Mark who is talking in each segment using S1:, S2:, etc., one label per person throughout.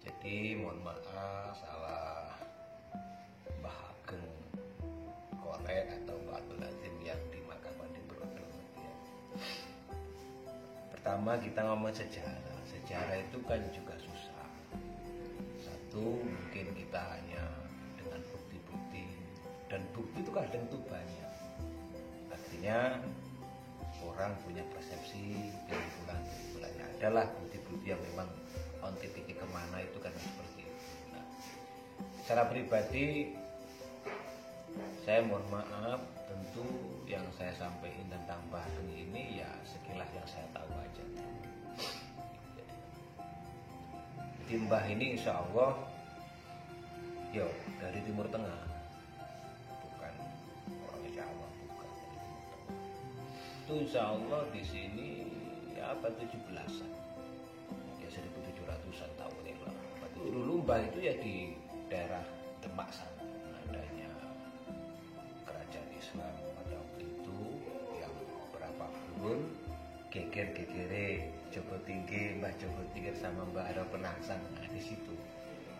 S1: Jadi mohon maaf salah Mbah Ageng Korek atau Mbah Abdul Azim yang di Makam Mandi Brodol ya. Pertama kita ngomong sejarah. Sejarah itu kan juga susah. Satu, mungkin kita hanya dengan bukti-bukti, dan bukti itu kadang itu banyak. Artinya orang punya persepsi kesimpulannya adalah bukti-bukti yang memang on titik kemana itu kan seperti itu. Nah, secara pribadi saya mohon maaf, tentu yang saya sampaikan tentang Mbah Ageng ini ya sekilas yang saya tahu aja. Jadi Mbah ini insya Allah dari Timur Tengah, bukan orang Jawa, bukan dari Timur Tengah. Itu insya Allah di sini ya abad 17-an, ya 1700-an tahun ini lah. Dulu Mbah itu ya di daerah Demak sana adanya kerajaan Islam pada waktu itu yang berapa bulan geger-gegere Joko Tinggi, Mbah Joko Tinggi sama Mbah Haro Penangsang. Nah di situ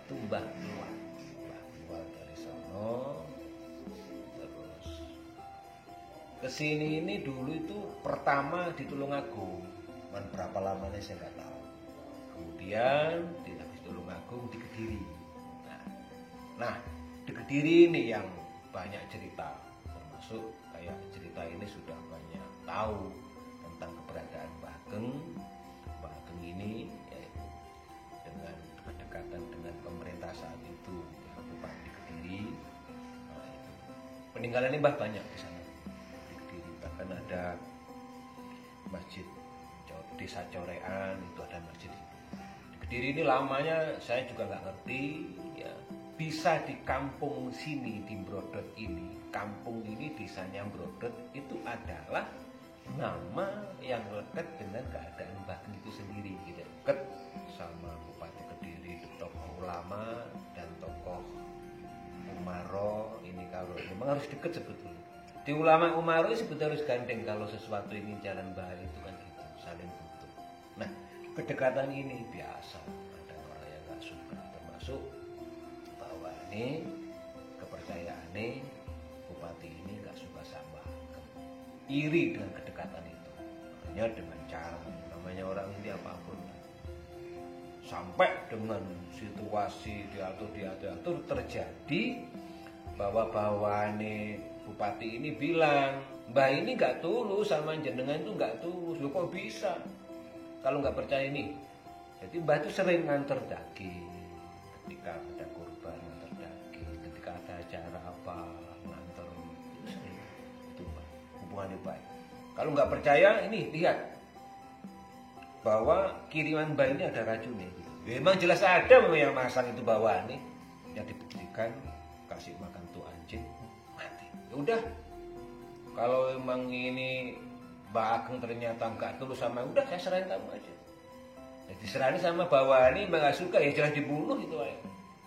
S1: itu Mbah keluar dari sono terus kesini. Ini dulu itu pertama di Tulungagung, berapa lamanya saya nggak tahu. Kemudian di Tulungagung di Kediri. Nah di Kediri ini yang banyak cerita, termasuk kayak cerita ini sudah banyak tahu tentang keberadaan Mbah Ageng. Mbah Ageng ini yaitu dengan kedekatan dengan pemerintah saat itu Bupati Kediri. Nah, itu. Peninggalan ini Mbah banyak di sana di Kediri, bahkan ada masjid Desa Corean, itu ada masjid itu. Di Kediri ini lamanya saya juga nggak ngerti ya. Bisa di kampung sini di Brodot ini, kampung ini desanya Brodot itu adalah nama yang lekat dengan keadaan Mbah Ageng itu sendiri, gitu. Lekat sama Bupati Kediri, tokoh ulama dan tokoh Umaro. Ini kalau memang harus dekat sebetulnya. Di ulama Umaro sebetulnya harus gandeng kalau sesuatu ini jalan bahaya itu kan gitu, saling butuh. Nah kedekatan ini biasa, ada orang yang nggak suka, termasuk bahwa ini kepercayaan ini Bupati ini nggak suka sama iri dengan kedekatan itu, hanya dengan cara namanya orang ini apapun sampai dengan situasi diatur terjadi bahwa ini Bupati ini bilang Mbah ini nggak tulus sama jenengan itu nggak tulus. Loh kok bisa? Kalau nggak percaya ini, jadi Mbah itu sering nganter daging ketika ada kurban, nganter daging ketika ada acara apa, nganter itu sering. Itu Mbah hubungannya baik. Kalau nggak percaya ini lihat bahwa kiriman Mbah ini ada racunnya. Memang jelas ada yang masang itu bawaan nih, yang dibuktikan kasih makan tuh anjing mati. Ya udah, kalau emang ini Mbah Ageng ternyata nggak tulus sama, udah saya serahin kamu aja. Jadi serahin sama bawaan ini nggak suka ya jelas dibunuh itu aja.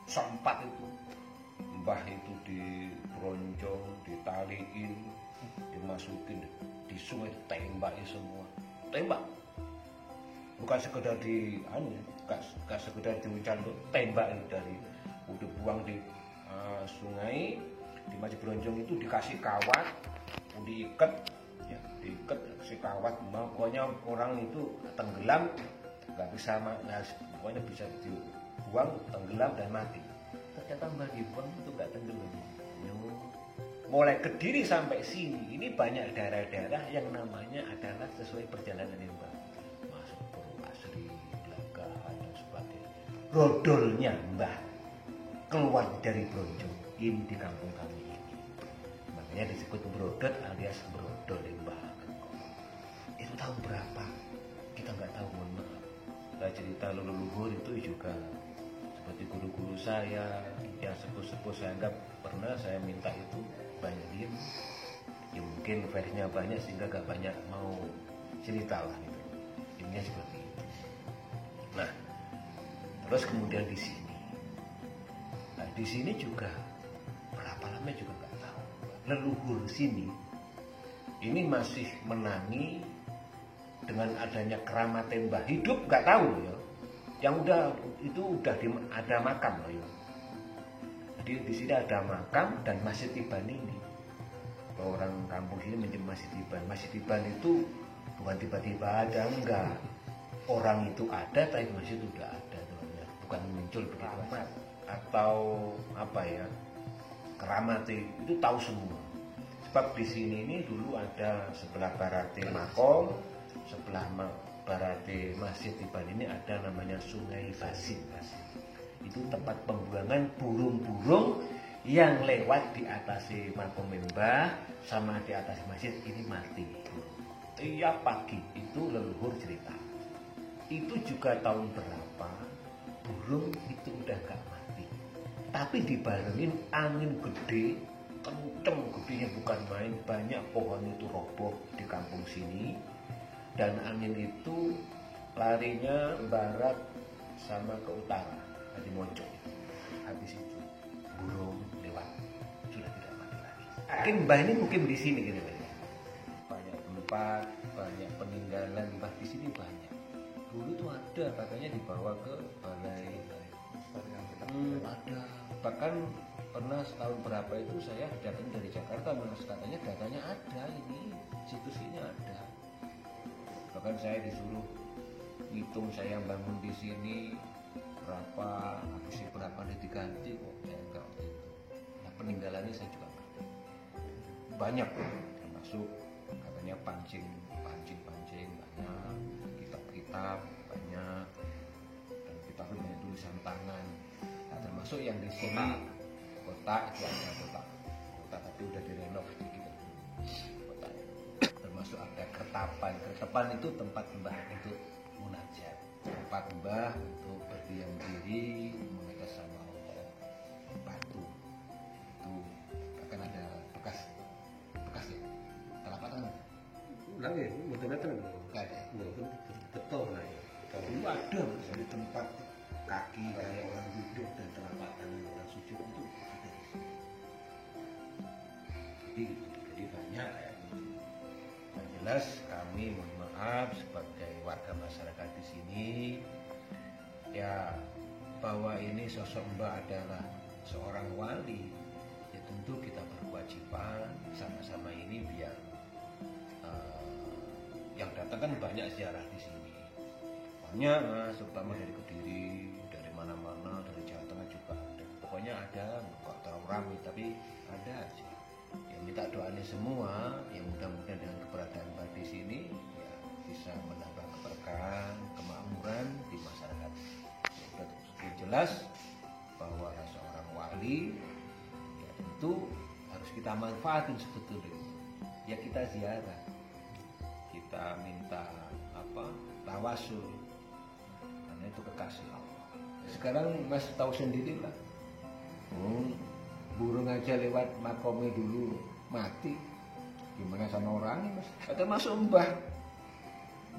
S1: Sempat itu Mbah itu dironjong, ditaliin, dimasukin di sungai, ditembaki semua, tembak. Bukan sekedar gak sekedar diucan tuh, tembak dari udah buang di sungai di Masjid Bronjong itu dikasih kawat, diikat si kawat, pokoknya orang itu tenggelam nggak bisa, pokoknya bisa dibuang tenggelam dan mati. Ternyata Mbah dibuang itu nggak tenggelam. Mulai Kediri sampai sini ini banyak daerah-daerah yang namanya adalah sesuai perjalanan yang Mbah. Brodolnya Mbah keluar dari Bronjong ini di kampung kami ini, makanya disebut Brodot alias Brodol Mbah Ageng. Itu tahun berapa kita nggak tahu, mohon maaf. Nah, cerita leluhur itu juga seperti guru-guru saya yang sepuh-sepuh saya nggak pernah saya minta itu banyakin, ya mungkin versinya banyak sehingga gak banyak mau cerita lah gitu. Intinya seperti itu. Nah terus kemudian di sini, nah di sini juga berapa lama juga nggak tahu. Leluhur sini ini masih menangi dengan adanya keramat Mbah hidup, nggak tahu ya. Yang udah itu udah ada makam loh ya. Jadi di sini ada makam dan Masjid Tiban ini. Kalau orang kampung sini menyebut Masjid Tiban. Masjid Tiban itu bukan tiba-tiba ada, enggak. Orang itu ada, tapi masjid itu udah ada, teman-teman. Bukan muncul begitu aja. Atau apa ya? Keramat itu tahu semua. Sebab di sini ini dulu ada sebelah barate makom, sebelah barate Masjid Tiban ini ada namanya Sungai Basin. Itu tempat pembuangan burung-burung yang lewat di atas makom Mbah sama di atas masjid ini mati. Iya pagi itu leluhur cerita. Itu juga tahun berapa burung itu udah gak mati. Tapi dibarengin angin gede, kenceng gedenya bukan main, banyak pohon itu roboh di kampung sini. Dan angin itu larinya barat sama ke utara, di Moncong. Habis itu burung lewat, sudah tidak mati lagi. Mungkin Mbah ini mungkin di sini gitu ya. Banyak tempat, banyak peninggalan Mbah di sini banyak. Dulu tuh ada katanya dibawa ke balai. Ada. Bahkan pernah setahun berapa itu saya datang dari Jakarta, mas katanya datanya ada ini, situs ini ada. Bahkan saya disuruh ngitung saya bangun di sini berapa, habis berapa udah diganti kok, saya enggak waktu itu. Nah peninggalannya saya juga ngerti. Banyak termasuk katanya pancing banyak, kitab banyak, dan kitab banyak tulisan tangan. Nah, termasuk yang di sini kota itu ada kota tapi udah direnov sedikit. Kota termasuk ada kertapan itu tempat Mbah untuk munajat, tempat Mbah untuk berdiam diri mengingat sama Allah. Batu itu akan ada bekas ya telapak tangan
S2: lagi betul-betul
S1: nggak ada,
S2: betul lah ya.
S1: dulu ada di tempat kaki kayak orang duduk dan telapak tangan orang sujud itu ada. Jadi banyak kayak gitu. Yang jelas kami mohon maaf sebagai warga masyarakat di sini ya, bahwa ini sosok Mbah adalah seorang wali, ya tentu kita berkewajiban sama-sama ini biar yang datang kan banyak ziarah di sini. Banyak mas, terutama dari Kediri, dari mana-mana, dari Jawa Tengah juga ada. Pokoknya ada, nggak terlalu ramai tapi ada aja. Yang minta doanya semua, yang mudah-mudahan dengan keberadaan Mbah di sini ya bisa menambah keberkahan, kemakmuran di masyarakat. Ya, sudah jelas bahwa seorang wali ya tentu harus kita manfaatin sebetulnya. Ya kita ziarah, kita minta tawasul, karena itu kekasih Allah. Sekarang mas tahu sendiri lah, burung aja lewat makomnya dulu mati, gimana sama orangnya mas? Atau masuk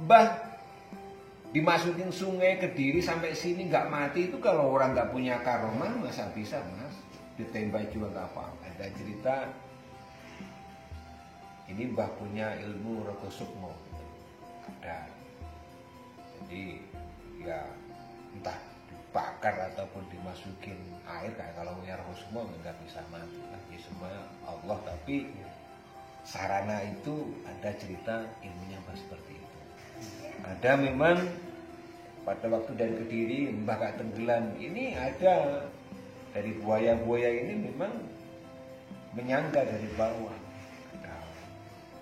S1: Mbah dimasukin sungai Kediri sampai sini nggak mati, itu kalau orang nggak punya karomah masa bisa mas? Ditembak juga nggak apa. Ada cerita ini Mbah punya ilmu Rogo Sukmo, ada. Jadi ya entah dibakar ataupun dimasukin air, kayak kalau punya Rogo Sukmo nggak bisa mati. Lagi semua Allah, tapi sarana itu ada cerita ilmunya Mbah seperti itu. Ada memang pada waktu dari Kediri Mbah gak tenggelam, ini ada dari buaya-buaya ini memang menyangga dari bawah.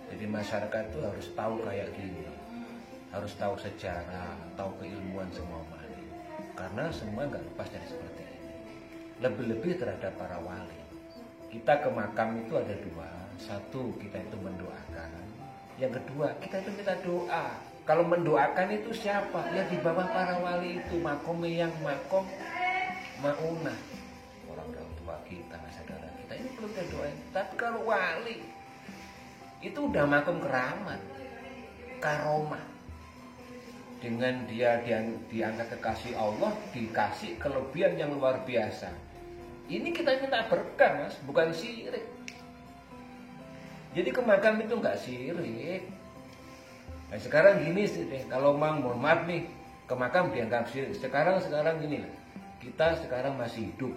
S1: Jadi masyarakat itu harus tahu kayak gini, harus tahu sejarah, tahu keilmuan semua wali, karena semua nggak lepas dari seperti ini. Lebih-lebih terhadap para wali. Kita ke makam itu ada dua, satu kita itu mendoakan, yang kedua kita itu minta doa. Kalau mendoakan itu siapa? Ya di bawah para wali itu, makomnya yang makom maunah, orang tua kita, saudara kita, ini perlu kita doain. Tapi kalau wali itu udah makom keramat, karomah. Dengan dia diangkat kekasih Allah, dikasih kelebihan yang luar biasa. Ini kita minta berkah mas, bukan syirik. Jadi ke makam itu nggak syirik. Nah sekarang gini sih deh, kalau mang mohon maaf nih, ke makam dianggap syirik. Sekarang gini lah, kita sekarang masih hidup,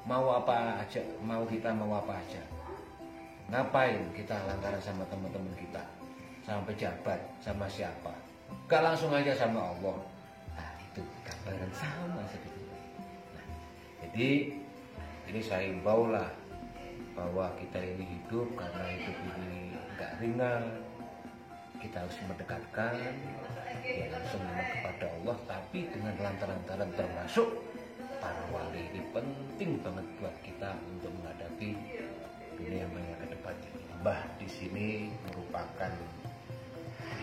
S1: mau apa aja, kita mau apa aja. Ngapain kita lantaran sama teman-teman kita, sama pejabat, sama siapa? Gak langsung aja sama Allah. Nah itu gambaran sama sebetulnya. Nah, jadi ini saya himbau lah bahwa kita ini hidup karena hidup ini nggak ringan. Kita harus mendekatkan ya langsung kepada Allah, tapi dengan lantaran-lantaran termasuk para wali. Ini penting banget buat kita untuk menghadapi dunia maya ke depan ini. Mbah di sini merupakan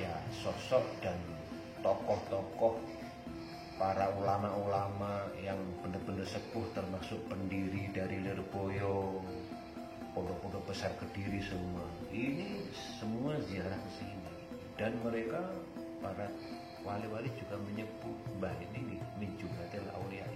S1: ya sosok dan tokoh-tokoh para ulama-ulama yang benar-benar sepuh, termasuk pendiri dari Lirboyo, pondok-pondok besar Kediri semua. Ini semua ziarah ke sini. Dan mereka para wali-wali juga menyebut Mbah ini min jumlatil auliya.